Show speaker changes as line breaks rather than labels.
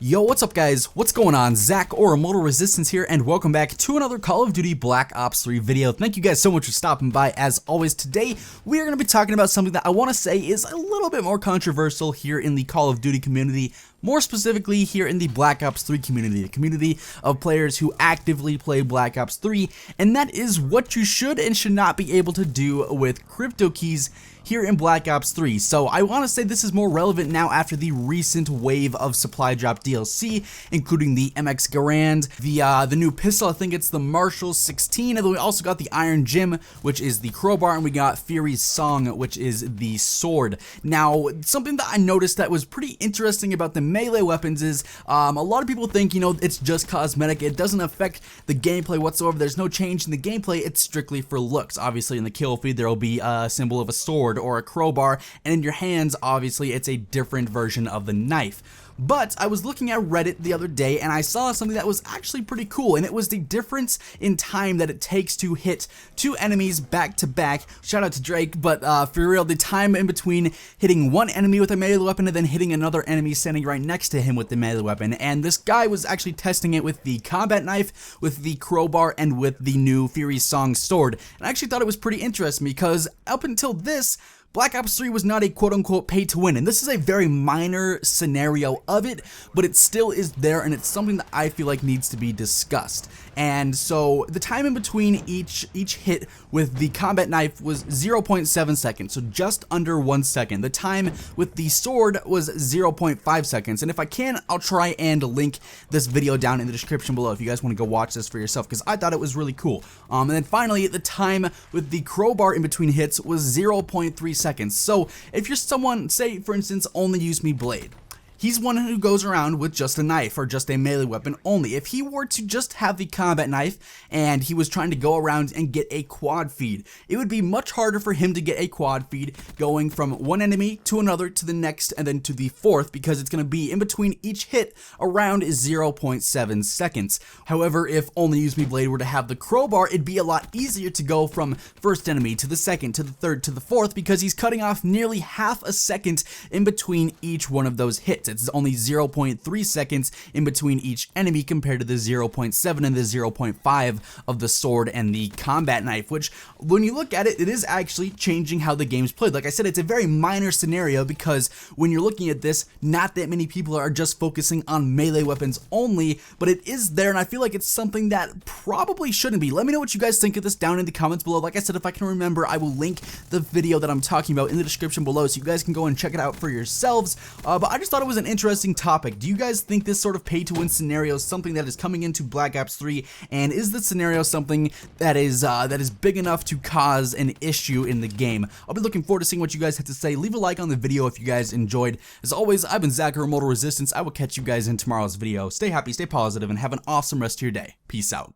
Yo, what's up guys? What's going on? Zach or Immortal Resistance here, and welcome back to another Call of Duty Black Ops 3 video. Thank you guys so much for stopping by. As always, today we are going to be talking about something that I want to say is a little bit more controversial here in the Call of Duty community. More specifically here in the Black Ops 3 community, the community of players who actively play Black Ops 3, and that is what you should and should not be able to do with crypto keys here in Black Ops 3. So I want to say this is more relevant now after the recent wave of supply drop DLC, including the MX Garand, the new pistol, I think it's the Marshall 16, and then we also got the Iron Gym, which is the crowbar, and we got Fury's Song, which is the sword. Now, something that I noticed that was pretty interesting about the melee weapons is a lot of people think, you know, it's just cosmetic, it doesn't affect the gameplay whatsoever, there's no change in the gameplay, it's strictly for looks. Obviously in the kill feed there will be a symbol of a sword or a crowbar, and in your hands obviously it's a different version of the knife. But I was looking at Reddit the other day and I saw something that was actually pretty cool, and it was the difference in time that it takes to hit two enemies back to back. Shout out to Drake, but for real, the time in between hitting one enemy with a melee weapon and then hitting another enemy standing right next to him with the melee weapon. And this guy was actually testing it with the combat knife, with the crowbar, and with the new Fury's Song sword. And I actually thought it was pretty interesting because up until this, Black Ops 3 was not a quote-unquote pay-to-win, and this is a very minor scenario of it, but it still is there, and it's something that I feel like needs to be discussed. And so the time in between each hit with the combat knife was 0.7 seconds, so just under 1 second. The time with the sword was 0.5 seconds, and if I can, I'll try and link this video down in the description below if you guys want to go watch this for yourself, because I thought it was really cool. And then finally, the time with the crowbar in between hits was 0.3 seconds. So if you're someone, say for instance, only use me blade, he's one who goes around with just a knife or just a melee weapon only. If he were to just have the combat knife and he was trying to go around and get a quad feed, it would be much harder for him to get a quad feed going from one enemy to another to the next and then to the fourth, because it's going to be in between each hit around 0.7 seconds. However, if only use me blade were to have the crowbar, it'd be a lot easier to go from first enemy to the second to the third to the fourth, because he's cutting off nearly half a second in between each one of those hits. It's only 0.3 seconds in between each enemy compared to the 0.7 and the 0.5 of the sword and the combat knife, which when you look at it, it is actually changing how the game's played. Like I said, it's a very minor scenario because when you're looking at this, not that many people are just focusing on melee weapons only, but it is there, and I feel like it's something that probably shouldn't be. Let me know what you guys think of this down in the comments below. Like I said, if I can remember, I will link the video that I'm talking about in the description below so you guys can go and check it out for yourselves. But I just thought it was an interesting topic. Do you guys think this sort of pay-to-win scenario is something that is coming into Black Ops 3, and is this scenario something that is big enough to cause an issue in the game? I'll be looking forward to seeing what you guys have to say. Leave a like on the video if you guys enjoyed. As always, I've been Zach or Immortal Resistance. I will catch you guys in tomorrow's video. Stay happy, stay positive, and have an awesome rest of your day. Peace out.